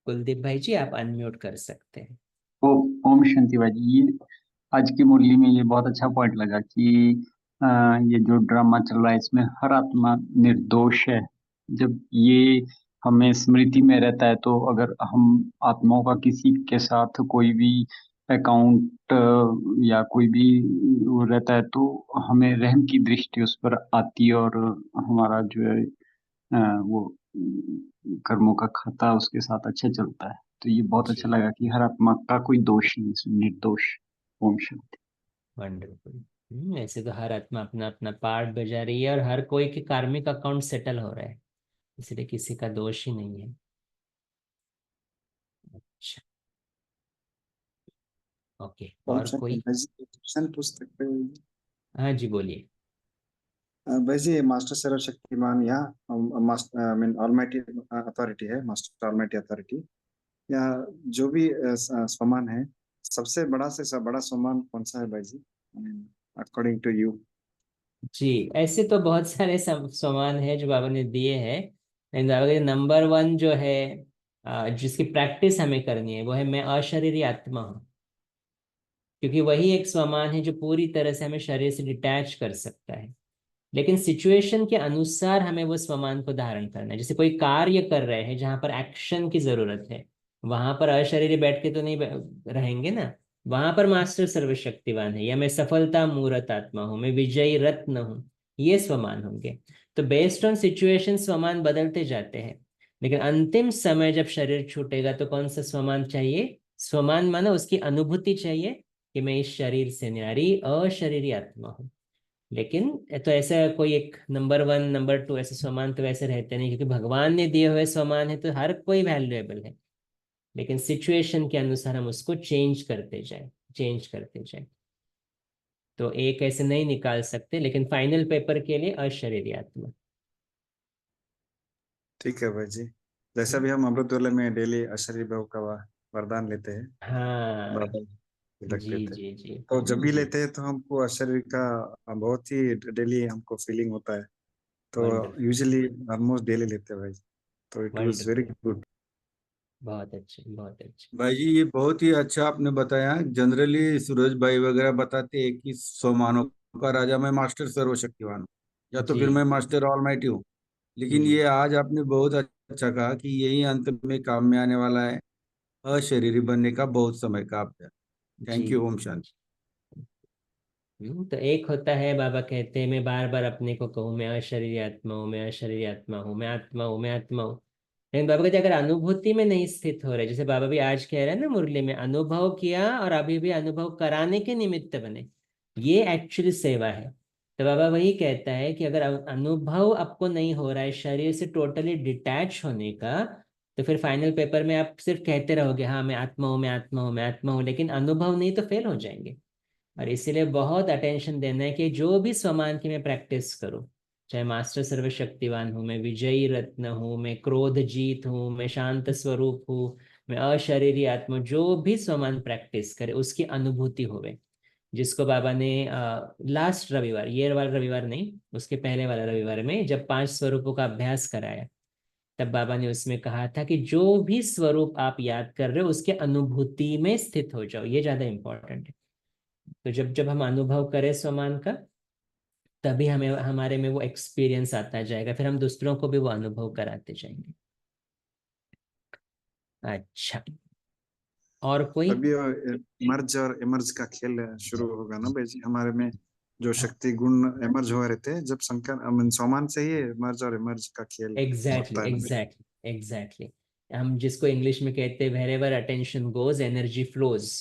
कुलदीप भाई जी, आप अनम्यूट कर सकते हैं। ओम शांति भाई जी। ये आज की मुरली में ये बहुत अच्छा पॉइंट लगा कि ये जो ड्रामा चल रहा है इसमें हर आत्मा निर्दोष है। जब ये हमें स्मृति में रहता है तो अगर हम आत्माओं का किसी के साथ कोई भी अकाउंट या कोई भी वो रहता है तो हमें रहम की दृष्टि उस पर आती है और हमारा जो है वो कर्मों का खाता उसके साथ अच्छा चलता है। तो ये बहुत अच्छा जी, लगा कि हर आत्मा का कोई दोष नहीं, इसमें निर्दोष। ओम शांति। वंडरफुल। ऐसे तो हर आत्मा अपना अपना पार्ट बजा रही है और हर कोई के कार्मिक अकाउंट सेटल हो रहा है, इसलिए किसी का दोष ही नहीं है। अच्छा, ओके, ओम और शांति कोई? भाई जी, क्वेश्चन पूछ सकते हैं? हाँ जी, बोलिए। भाई जी, मास्टर सर्वशक्तिमान या मीन ऑलमाइटी अथॉरिटी है, मास्टर ऑलमाइटी अथॉरिटी या जो भी स्वमान है, सबसे बड़ा से सब बड़ा स्वमान कौन सा है भाई जी, अकॉर्डिंग टू यू? जी, ऐसे तो बहुत सारे सामान है जो बाबा ने दिए हैं, लेकिन बाबा के नंबर 1 जो है, जिसकी प्रैक्टिस हमें करनी है, वो है मैं अशरीरी आत्मा हूँ। क्योंकि वही एक स्वमान है जो पूरी तरह से हमें शरीर से डिटैच कर सकता है। लेकिन सिचुएशन के अनुसार हमें वो स्वमान को धारण करना है। जैसे कोई कार्य कर रहे हैं जहां पर एक्शन की जरूरत है, वहां पर अशरीरी बैठ के तो नहीं रहेंगे ना। वहां पर मास्टर सर्वशक्तिवान है, या मैं सफलता मूर्त आत्मा हूं, मैं विजयी रत्न हूं, ये स्वमान होंगे। तो बेस्ड ऑन सिचुएशन स्वमान बदलते जाते हैं, लेकिन अंतिम समय जब शरीर छूटेगा तो कौन सा स्वमान चाहिए? स्वमान माना उसकी अनुभूति चाहिए कि मैं इस शरीर से न्यारी अशरीरी आत्मा हूं। लेकिन तो ऐसा कोई एक नंबर 1 नंबर 2 ऐसे स्वमान तो वैसे रहते नहीं, क्योंकि भगवान ने दिए हुए स्वमान है तो हर कोई वैल्यूएबल है, लेकिन सिचुएशन के अनुसार हम उसको चेंज करते जाए। तो एक ऐसे नहीं निकाल सकते, लेकिन फाइनल पेपर के लिए अशरीरी आत्मा। ठीक है भाई जी। जैसा भी हम अमृतवेला में डेली अशरीरी भाव का वरदान लेते हैं, हाँ बाबा जी रखते थे, जी जी तो जब भी जी। लेते हैं तो हमको अशरीरी का बहुत ही डेली हमको फीलिंग होता है। तो वंडरफुल यूजुअली ऑलमोस्ट डेली लेते हैं भाई। तो it was very wonderful, good. बहुत अच्छे बहुत अच्छे। भाई जी ये बहुत ही अच्छा आपने बताया। जनरली सूरज भाई वगैरह बताते हैं कि 100 मानों का राजा मैं मास्टर सर्वशक्तिवान हूँ, या तो जी फिर मैं मास्टर ऑलमाइटी हूँ। लेकिन हम्म। ये आज आपने बहुत अच्छा कहा कि यही अंत में काम में आने वाला है, अशरीरी बनने का बहुत समय का आप। जी थैंक यू। ओम शांति। तो एक होता है, बाबा कहते हैं मैं बार बार अपने को कहूँ मैं अशरीरी आत्मा हूँ, मैं अशरीरी आत्मा हूँ, मैं आत्मा हूँ, मैं आत्मा हूँ। लेकिन बाबा कहते हैं अगर अनुभूति में नहीं स्थित हो रहे, जैसे बाबा भी आज कह रहे हैं ना मुरली में, अनुभव किया और अभी भी अनुभव कराने के निमित्त बने, ये एक्चुअली सेवा है। तो बाबा वही कहता है कि अगर अनुभव आपको नहीं हो रहा है शरीर से टोटली डिटैच होने का, तो फिर फाइनल पेपर में आप सिर्फ कहते रहोगे हाँ मैं आत्मा हूँ, मैं आत्मा हूँ, मैं आत्मा हूँ, लेकिन अनुभव नहीं तो फेल हो जाएंगे। और इसीलिए बहुत अटेंशन देना है कि जो भी स्वमान की मैं प्रैक्टिस करूं, चाहे मास्टर सर्वशक्तिवान हूँ, मैं विजयी रत्न हूँ, मैं क्रोध जीत हूँ, मैं शांत स्वरूप हूँ, मैं अशरीरी आत्मा, जो भी स्वमान प्रैक्टिस करे उसकी अनुभूति होवे। जिसको बाबा ने लास्ट रविवार, ये वाला रविवार नहीं, उसके पहले वाला रविवार में जब 5 स्वरूपों का अभ्यास कराया, तब बाबा ने उसमें कहा था कि जो भी स्वरूप आप याद कर रहे हो उसके अनुभूति में स्थित हो जाओ, ये ज्यादा इंपॉर्टेंट है। तो जब जब हम अनुभव करें स्वमान का, तभी हमें हमारे में वो एक्सपीरियंस आता जाएगा, फिर हम दूसरों को भी वो अनुभव कराते जाएंगे। अच्छा, और कोई? तभी मर्ज और इमर्ज का खेल शुरू होगा ना भाई जी हमारे में। जो शक्ति गुण इमर्ज हो रहे थे जब शंकर सोमान से ही मर्ज और इमर्ज का खेल एग्जैक्टली होता है ना भाई। Exactly exactly. हम जिसको इंग्लिश में कहते हैं wherever attention goes energy flows.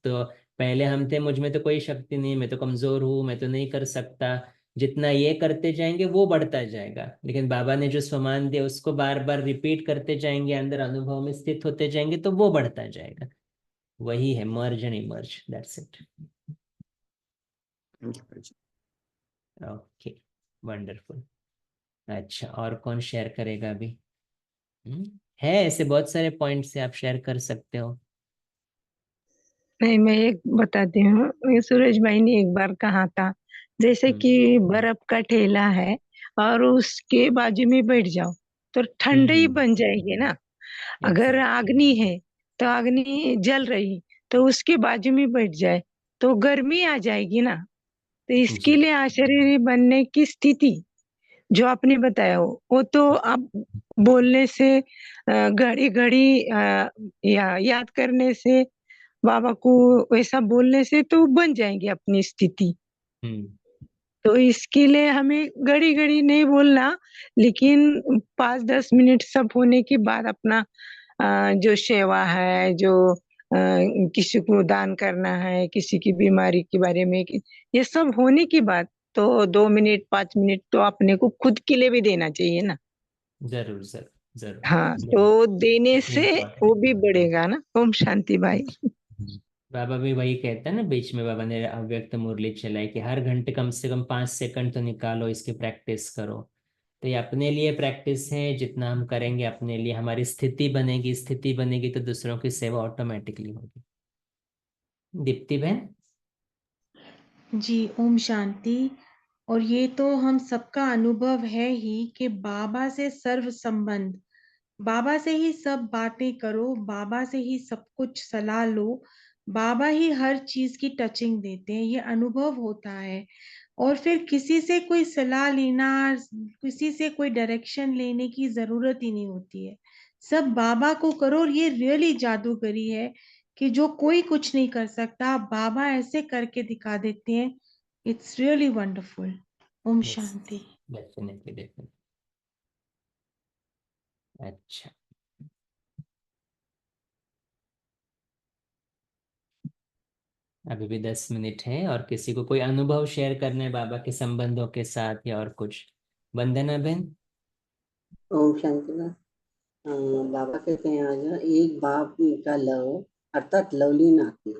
तो पहले हम थे मुझ में तो कोई शक्ति नहीं, मैं तो कमजोर हूँ, मैं तो नहीं कर सकता। जितना ये करते जाएंगे वो बढ़ता जाएगा, लेकिन बाबा ने जो स्वमान दिया उसको बार बार रिपीट करते जाएंगे, अंदर अनुभव में स्थित होते जाएंगे, तो वो बढ़ता जाएगा। वही है मर्ज and emerge, that's it. Thank you, भाई जी। Okay, wonderful. अच्छा, और कौन शेयर करेगा अभी? हम्म, है ऐसे बहुत सारे पॉइंट्स है, आप शेयर कर सकते हो। नहीं, मैं एक बताती हूँ। ये सूरज भाई ने एक बार कहा था, जैसे हम्म कि बर्फ का ठेला है और उसके बाजू में बैठ जाओ तो ठंडी हम्म। बन जाएगी ना। अगर एग्जैक्ट। अग्नि है तो अग्नि जल रही, तो उसके बाजू में बैठ जाए तो गर्मी आ जाएगी ना। तो इसके जी। लिए अशरीरी बनने की स्थिति जो आपने बताया हो, वो तो आप बोलने से, घड़ी घड़ी याद करने से, बाबा को वैसा बोलने से तो बन जाएंगे अपनी स्थिति। हम्म तो इसके लिए हमें घड़ी घड़ी नहीं बोलना, लेकिन 5-10 मिनट सब होने के बाद अपना जो सेवा है, जो किसी को दान करना है, किसी की बीमारी के बारे में, ये सब होने के बाद तो 2 मिनट 5 मिनट तो अपने को खुद के लिए भी देना चाहिए ना। जरूर जरूर जरूर हाँ, जरूर। तो देने से वो भी इम्पोर्टेंट। बढ़ेगा ना। ओम शांति भाई। बाबा भी वही कहता है ना, बीच में बाबा ने अव्यक्त मुरली चलाई कि हर घंटे कम से कम 5 सेकंड तो निकालो, इसकी प्रैक्टिस करो। तो ये अपने लिए प्रैक्टिस है, जितना हम करेंगे अपने लिए हमारी स्थिति बनेगी, स्थिति बनेगी तो दूसरों की सेवा ऑटोमेटिकली होगी। दीप्ति बहन। जी, ओम शांति। और ये तो हम सबका अनुभव है ही कि बाबा से सर्व संबंध, बाबा से ही सब बातें करो, बाबा से ही सब कुछ सलाह लो, बाबा ही हर चीज की टचिंग देते हैं, ये अनुभव होता है। और फिर किसी से कोई सलाह लेना, किसी से कोई डायरेक्शन लेने की जरूरत ही नहीं होती है। सब बाबा को करो, और ये रियली जादूगरी है कि जो कोई कुछ नहीं कर सकता, बाबा ऐसे करके दिखा देते हैं। It's really wonderful. ओम यस, शांति। Definitely definitely. अच्छा, अभी भी 10 मिनट है। और किसी को कोई अनुभव शेयर करना है बाबा के संबंधों के साथ या और कुछ? वंदना बहन। ओम शांति बा। बाबा कहते हैं आज एक बाप का लव अर्थात लवली नाती,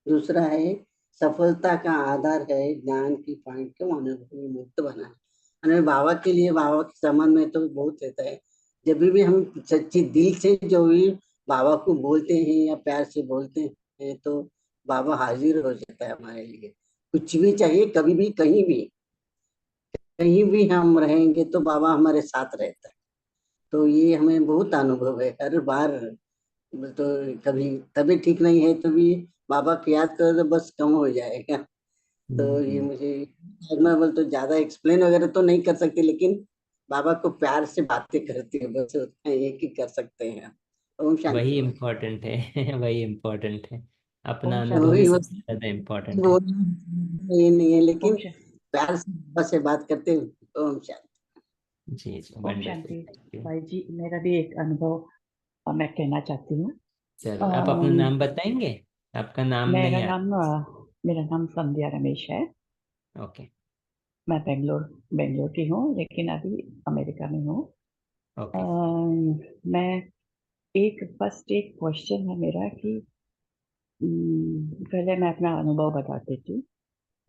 दूसरा है सफलता का आधार है ज्ञान की पॉइंट को अनुभवी मुक्त बनाना। हमें बाबा के लिए बाबा के संबंध में तो बहुत रहता है। जब भी हम सच्ची दिल से जो भी बाबा को बोलते हैं या प्यार से बोलते हैं तो बाबा हाजिर हो जाता है हमारे लिए। कुछ भी चाहिए, कभी भी कहीं भी हम रहेंगे तो बाबा हमारे साथ रहता है। तो ये हमें बहुत अनुभव है हर बार। तो कभी तबीयत ठीक नहीं है तो भी बाबा को याद करो तो बस कम हो जाएगा। तो ये मुझे मैं बोल तो ज्यादा एक्सप्लेन वगैरह तो नहीं कर सकते, लेकिन बाबा को प्यार से बातें करती है, बस उतना एक ही कर सकते हैं। ओम शांति वही भाई। इम्पोर्टेंट है। वही इम्पोर्टेंट है, अपना ओम अनुभव शांति। ही वही सबसे ज्यादा इम्पोर्टेंट है। ये नहीं है, ओम लेकिन शांति। प्यार से बाबा से बात करते हैं। ओम शांति। जी जी, ओम वंडरफुल, शांति थैंक यू। भाई जी, मेरा भी एक अनुभव मैं कहना चाहती हूँ। जरूर, आप अपना अम, नाम बताएंगे? आपका नाम मेरा नहीं आ नाम मेरा नाम संध्या रमेश है। ओके मैं बेंगलोर की हूँ, लेकिन अभी अमेरिका में हूँ। ओके। मैं फर्स्ट एक क्वेश्चन है मेरा कि पहले मैं अपना अनुभव बताती थी।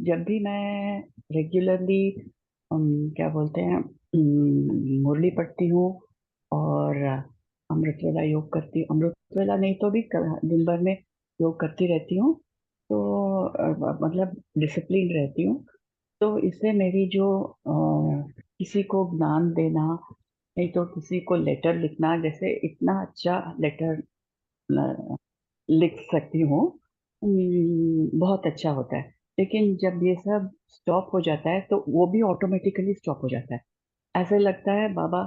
जब भी मैं रेगुलरली क्या बोलते हैं मुरली पढ़ती हूँ और अमृतवेला योग करती हूँ, अमृतवेला नहीं तो भी दिन भर में योग करती रहती हूँ, तो मतलब डिसिप्लिन रहती हूँ। तो इससे मेरी जो किसी को ज्ञान देना, नहीं तो किसी को लेटर लिखना, जैसे इतना अच्छा लेटर लिख सकती हूँ, बहुत अच्छा होता है। लेकिन जब ये सब स्टॉप हो जाता है तो वो भी ऑटोमेटिकली स्टॉप हो जाता है। ऐसे लगता है बाबा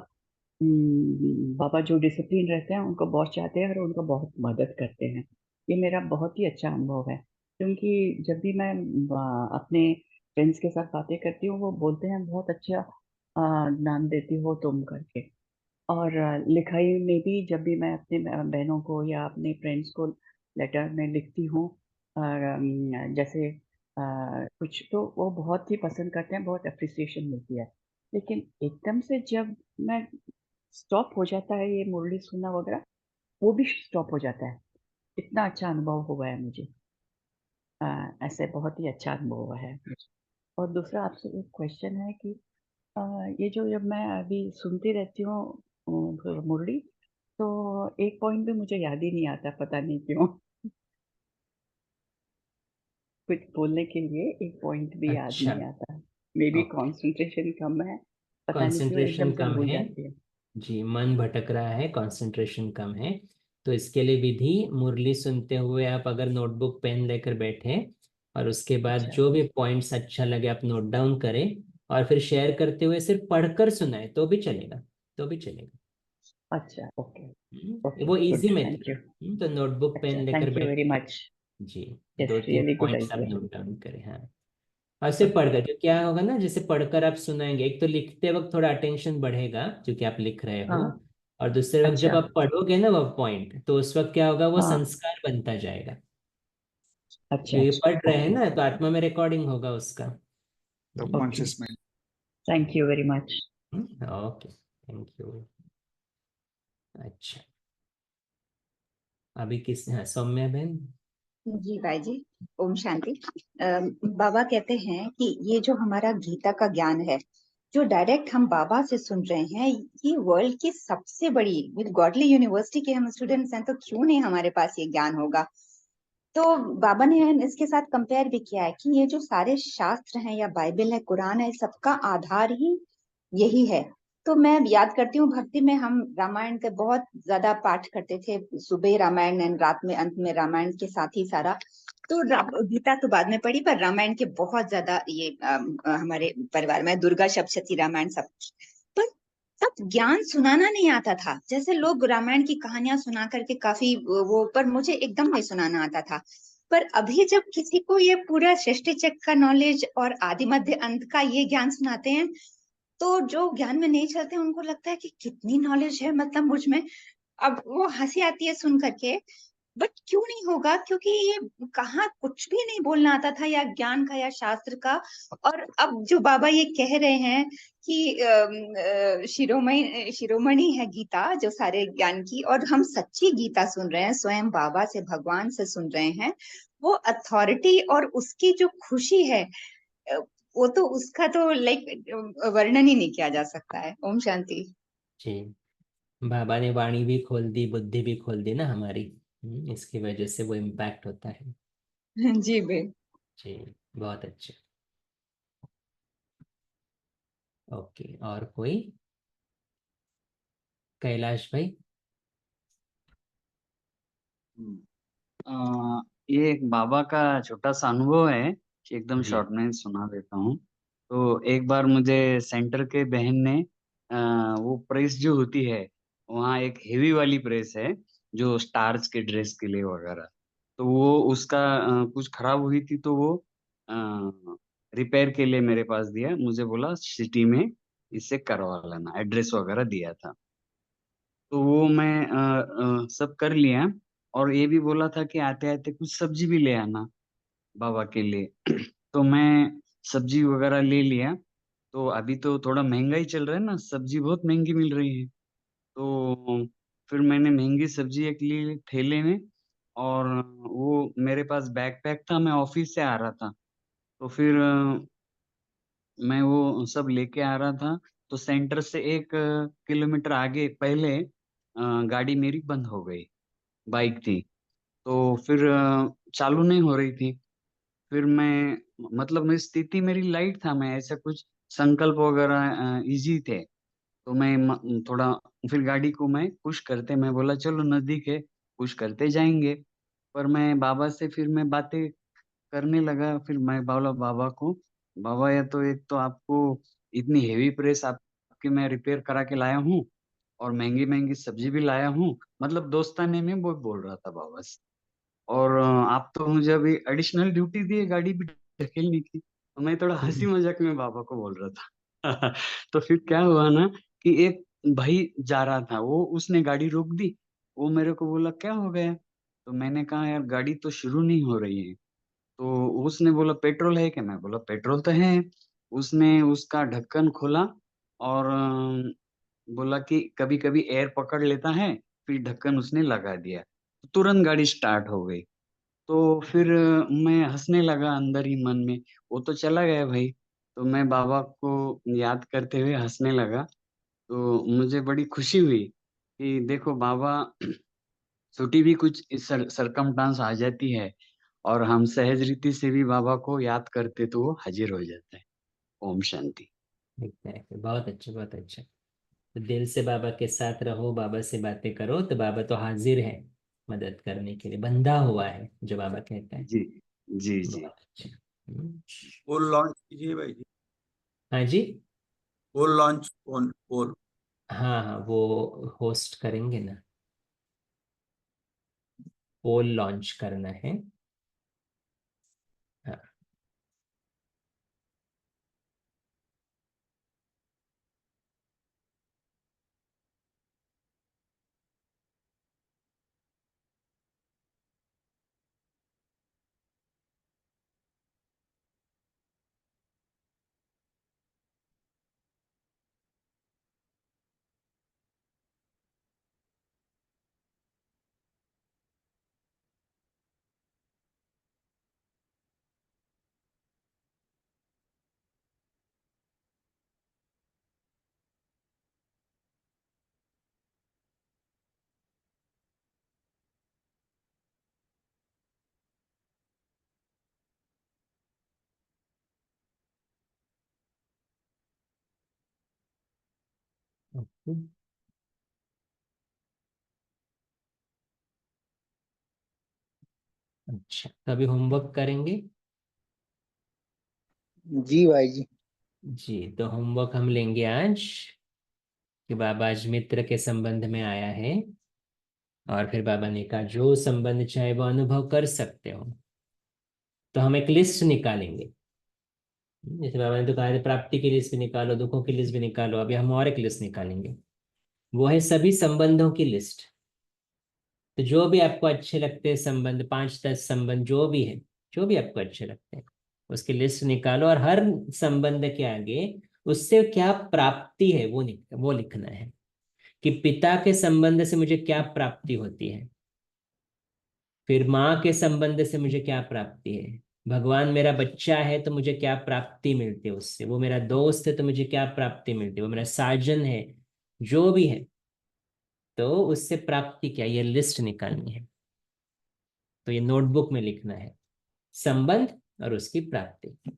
जो डिसिप्लिन रहते हैं उनको बहुत चाहते हैं और उनको बहुत मदद करते हैं। ये मेरा बहुत ही अच्छा अनुभव है, क्योंकि जब भी मैं अपने फ्रेंड्स के साथ बातें करती हूँ वो बोलते हैं बहुत अच्छा ज्ञान देती हो तुम करके। और लिखाई में भी जब भी मैं अपने बहनों को या अपने फ्रेंड्स को लेटर में लिखती हूँ, और जैसे कुछ तो वो बहुत ही पसंद करते हैं, बहुत अप्रिसिएशन मिलती है। लेकिन एकदम से जब मैं स्टॉप हो जाता है ये मुरली सुनना वगैरह, वो भी स्टॉप हो जाता है। इतना अच्छा अनुभव हुआ है मुझे। ऐसे बहुत ही अच्छा अनुभव हुआ है मुझे। और दूसरा आपसे एक क्वेश्चन है कि ये जो जब मैं अभी सुनती रहती हूँ मुरली, तो एक पॉइंट भी मुझे याद ही नहीं आता, पता नहीं क्यों। कुछ बोलने के लिए एक पॉइंट भी याद अच्छा, नहीं आता। May be okay. कंसंट्रेशन कम है, पता नहीं क्यों कंसंट्रेशन एकदम से कम भूल है जाती है। जी, मन भटक रहा है, कंसंट्रेशन कम है। तो इसके लिए विधि, मुरली सुनते हुए आप अगर नोटबुक पेन लेकर बैठे और उसके बाद अच्छा जो भी पॉइंट्स अच्छा लगे आप नोट डाउन करें, और फिर शेयर करते हुए सिर्फ पढ़कर सुनाए तो भी चलेगा, तो भी चलेगा। अच्छा, ओके ओके, वो good, easy method thank you. है। तो नोटबुक पेन अच्छा, लेकर थैंक यू वेरी बैठे, मच। जी, यस, दो तीन रियली गुड पॉइंट्स आप आइडिया। नोट डाउन करें। हाँ, और सिर्फ पढ़कर, जो क्या होगा ना, जैसे पढ़कर आप सुनाएंगे, एक तो लिखते वक्त थोड़ा अटेंशन बढ़ेगा क्योंकि आप लिख रहे हो, हाँ, और दूसरे वक्त जब अच्छा, आप पढ़ोगे ना वो पॉइंट, तो उस वक्त क्या होगा, वो हाँ, संस्कार बनता जाएगा। अच्छा, क्योंकि पढ़ रहे हैं ओके ना तो आत्मा में रिकॉर्डिंग होगा उसका। Okay, subconscious mind. Thank you very much. Okay, thank you. अच्छा, अभी किस, हाँ, सौम्या बहन। जी भाई जी, ओम शांति। बाबा कहते हैं कि ये जो हमारा गीता का ज्ञान है, जो डायरेक्ट हम बाबा से सुन रहे हैं, ये वर्ल्ड की सबसे बड़ी, विद गॉडली यूनिवर्सिटी के हम स्टूडेंट्स हैं, तो क्यों नहीं हमारे पास ये ज्ञान होगा। तो बाबा ने इसके साथ कंपेयर भी किया है कि ये जो सारे शास्त्र हैं या बाइबल है, कुरान है, सबका आधार ही यही है। तो मैं याद करती हूँ भक्ति में हम रामायण के बहुत ज्यादा पाठ करते थे, सुबह रामायण एंड रात में अंत में रामायण के साथ ही सारा। तो गीता तो बाद में पढ़ी, पर रामायण के बहुत ज्यादा ये हमारे परिवार में दुर्गा सप्तशती रामायण सब। पर तब ज्ञान सुनाना नहीं आता था, जैसे लोग रामायण की कहानियां सुना करके काफी वो, पर मुझे एकदम नहीं सुनाना आता था। पर अभी जब किसी को ये पूरा सृष्टि चक्र का नॉलेज और आदि मध्य अंत का ये ज्ञान सुनाते हैं, तो जो ज्ञान में नहीं चलते उनको लगता है कि कितनी नॉलेज है मतलब मुझ में। अब वो हंसी आती है सुन करके बट क्यों नहीं होगा? क्योंकि ये कहाँ कुछ भी नहीं बोलना आता था, या ज्ञान का या शास्त्र का। और अब जो बाबा ये कह रहे हैं कि शिरोमणि शिरोमणि है गीता, जो सारे ज्ञान की, और हम सच्ची गीता सुन रहे हैं, स्वयं बाबा से, भगवान से सुन रहे हैं। वो अथॉरिटी और उसकी जो खुशी है, अ, वो तो उसका तो लाइक वर्णन ही नहीं किया जा सकता है। ओम शांति। जी, बाबा ने वाणी भी खोल दी, बुद्धि भी खोल दी ना हमारी। इसकी वजह से वो इम्पैक्ट होता है। जी बे। जी, बहुत अच्छे। ओके, और कोई? कैलाश भाई। ये एक बाबा का छोटा सा अनुभव है, एकदम जी। शॉर्ट में सुना देता हूँ। तो एक बार मुझे सेंटर के बहन ने वो प्रेस जो होती है, वहाँ एक हेवी वाली प्रेस है जो स्टार्च के ड्रेस के लिए वगैरह, तो वो उसका कुछ खराब हुई थी, तो वो रिपेयर के लिए मेरे पास दिया, मुझे बोला सिटी में इससे करवा लेना, एड्रेस वगैरह दिया था। तो वो मैं सब कर लिया, और ये भी बोला था कि आते आते कुछ सब्जी भी ले आना बाबा के लिए। तो मैं सब्जी वगैरह ले लिया। तो अभी तो थोड़ा महंगाई चल रहा है ना, सब्जी बहुत महंगी मिल रही है। तो फिर मैंने महंगी सब्जी एक ली ठेले में, और वो मेरे पास बैकपैक था, मैं ऑफिस से आ रहा था। तो फिर मैं वो सब लेके आ रहा था। तो सेंटर से 1 किलोमीटर आगे पहले गाड़ी मेरी बंद हो गई, बाइक थी। तो फिर चालू नहीं हो रही थी। फिर मैं, मतलब मेरी स्थिति मेरी लाइट था, मैं ऐसा कुछ संकल्प वगैरह इजी थे। तो मैं थोड़ा, फिर गाड़ी को मैं पुश करते, मैं बोला चलो नजदीक है, पुश करते जाएंगे। पर मैं बाबा से फिर मैं बातें करने लगा। फिर मैं बोला बाबा को, बाबा या तो एक तो आपको इतनी हेवी प्रेस आपकी मैं रिपेयर करा के लाया हूँ, और महंगी महंगी सब्जी भी लाया हूँ, मतलब दोस्ताने में वो बोल रहा था बाबा से। और आप तो मुझे अभी एडिशनल ड्यूटी दी है गाड़ी भी ढकेलने की। तो मैं थोड़ा हंसी मजाक में बाबा को बोल रहा था। तो फिर क्या हुआ ना, कि एक भाई जा रहा था, वो उसने गाड़ी रोक दी। वो मेरे को बोला क्या हो गया? तो मैंने कहा यार गाड़ी तो शुरू नहीं हो रही है। तो उसने बोला पेट्रोल है क्या? मैं बोला पेट्रोल तो है। उसने उसका ढक्कन खोला, और बोला कि कभी कभी एयर पकड़ लेता है, फिर ढक्कन उसने लगा दिया, तो तुरंत गाड़ी स्टार्ट हो गई। तो फिर मैं हंसने लगा अंदर ही मन में। वो तो चला गया भाई, तो मैं बाबा को याद करते हुए हंसने लगा। तो मुझे बड़ी खुशी हुई कि देखो बाबा, छोटी भी कुछ सरकमटांस आ जाती है, और हम सहज रीति से भी बाबा को याद करते तो वो हाजिर हो जाता है। ओम शांति। एग्जैक्टली, बहुत अच्छे, बहुत अच्छे। तो दिल से बाबा के साथ रहो, बाबा से बातें करो, तो बाबा तो हाजिर है मदद करने के लिए, बंधा हुआ है जो बाबा कहते हैं। जी जी जी। बहुत अच्छे। पोल लॉन्च कीजिए भाई जी। हाँ जी। पोल लॉन्च, पोल। हाँ हाँ, वो होस्ट करेंगे ना, पोल लॉन्च करना है। हाँ। ओके। अच्छा, तो अभी होमवर्क करेंगे। जी भाई जी। जी, तो होमवर्क हम लेंगे आज कि बाबा आज मित्र के संबंध में आया है, और फिर बाबा ने कहा जो संबंध चाहे वो अनुभव कर सकते हो। तो हम एक लिस्ट निकालेंगे। जैसे बाबा ने तो कहा है, प्राप्ति की लिस्ट भी निकालो, दुखों की लिस्ट भी निकालो, अभी हम और एक लिस्ट निकालेंगे। वो है सभी संबंधों की लिस्ट। तो जो भी आपको अच्छे लगते हैं संबंध, 5-10 संबंध जो भी है, जो भी आपको अच्छे लगते हैं, उसकी लिस्ट निकालो और हर संबंध के आगे उससे क्या प्राप्ति है वो लिखना है कि पिता के संबंध से मुझे क्या प्राप्ति होती है, फिर माँ के संबंध से मुझे क्या प्राप्ति है, भगवान मेरा बच्चा है तो मुझे क्या प्राप्ति मिलती है उससे, वो मेरा दोस्त है तो मुझे क्या प्राप्ति मिलती है, वो मेरा साजन है, जो भी है, तो उससे प्राप्ति क्या, ये लिस्ट निकालनी है। तो ये नोटबुक में लिखना है संबंध और उसकी प्राप्ति।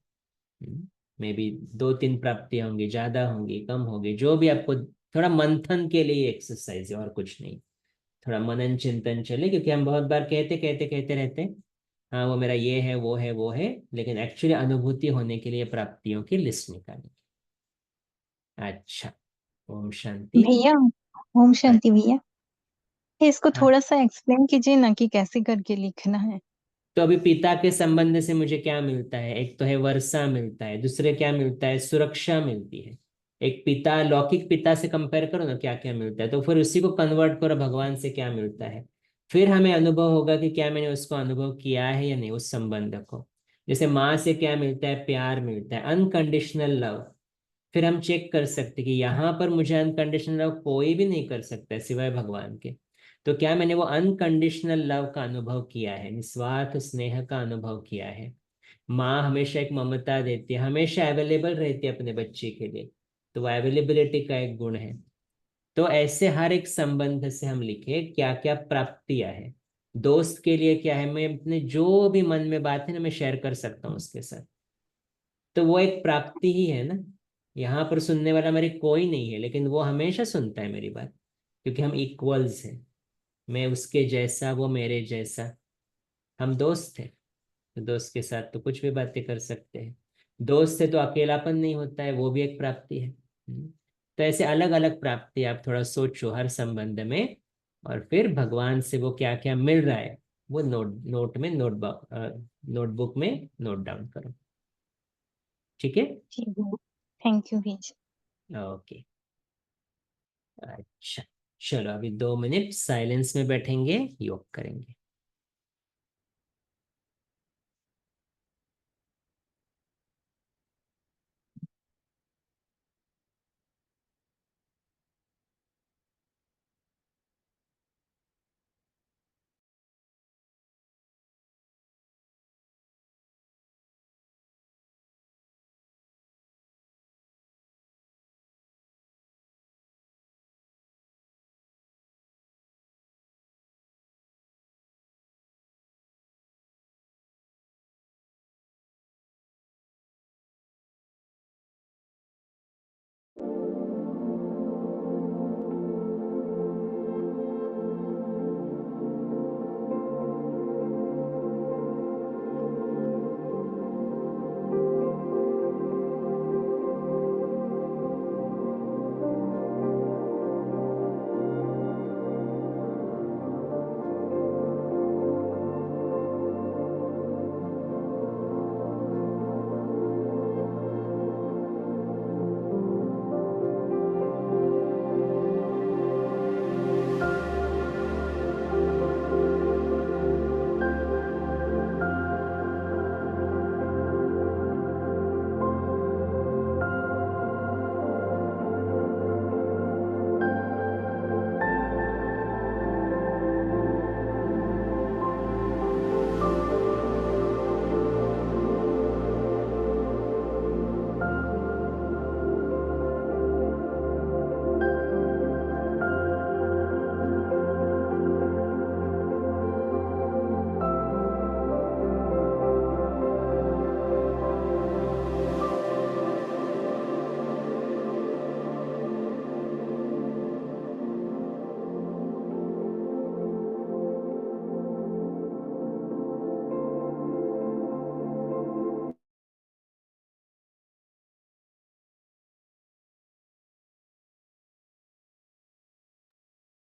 मे बी 2-3 प्राप्तियां होंगी, ज्यादा होंगी, कम होंगी, जो भी आपको, थोड़ा मंथन के लिए एक्सरसाइज है और कुछ नहीं। थोड़ा मनन चिंतन चले, क्योंकि हम बहुत बार कहते रहते हैं हाँ वो मेरा ये है वो है वो है, लेकिन एक्चुअली अनुभूति होने के लिए प्राप्तियों की लिस्ट निकालें। अच्छा, ओम शांति। भैया, ओम शांति भैया, इसको हाँ, थोड़ा सा एक्सप्लेन कीजिए ना कि कैसे करके लिखना है। तो अभी पिता के संबंध से मुझे क्या मिलता है, एक तो है वर्षा मिलता है, दूसरे क्या मिलता है, सुरक्षा मिलती है। एक पिता, लौकिक पिता से कंपेयर करो ना क्या क्या मिलता है, तो फिर उसी को कन्वर्ट करो भगवान से क्या मिलता है, फिर हमें अनुभव होगा कि क्या मैंने उसको अनुभव किया है या नहीं उस संबंध को। जैसे माँ से क्या मिलता है, प्यार मिलता है, अनकंडीशनल लव। फिर हम चेक कर सकते कि यहाँ पर मुझे अनकंडीशनल लव कोई भी नहीं कर सकता है सिवाय भगवान के। तो क्या मैंने वो अनकंडीशनल लव का अनुभव किया है, निस्वार्थ स्नेह का अनुभव किया है। माँ हमेशा एक ममता देती है, हमेशा अवेलेबल रहती है अपने बच्चे के लिए, तो वो अवेलेबिलिटी का एक गुण है। तो ऐसे हर एक संबंध से हम लिखे क्या क्या प्राप्तियां है। दोस्त के लिए क्या है, मैं अपने जो भी मन में बात है ना मैं शेयर कर सकता हूँ उसके साथ, तो वो एक प्राप्ति ही है ना। यहाँ पर सुनने वाला मेरी कोई नहीं है, लेकिन वो हमेशा सुनता है मेरी बात, क्योंकि हम इक्वल्स हैं। मैं उसके जैसा, वो मेरे जैसा, हम दोस्त हैं, तो दोस्त के साथ तो कुछ भी बातें कर सकते हैं। दोस्त से तो अकेलापन नहीं होता है, वो भी एक प्राप्ति है। तो ऐसे अलग अलग प्राप्ति आप थोड़ा सोचो हर संबंध में, और फिर भगवान से वो क्या क्या मिल रहा है वो नोटबुक में नोट डाउन करो। ठीक है, ठीक है, थैंक यू भैया। ओके। अच्छा, चलो अभी 2 मिनट साइलेंस में बैठेंगे, योग करेंगे।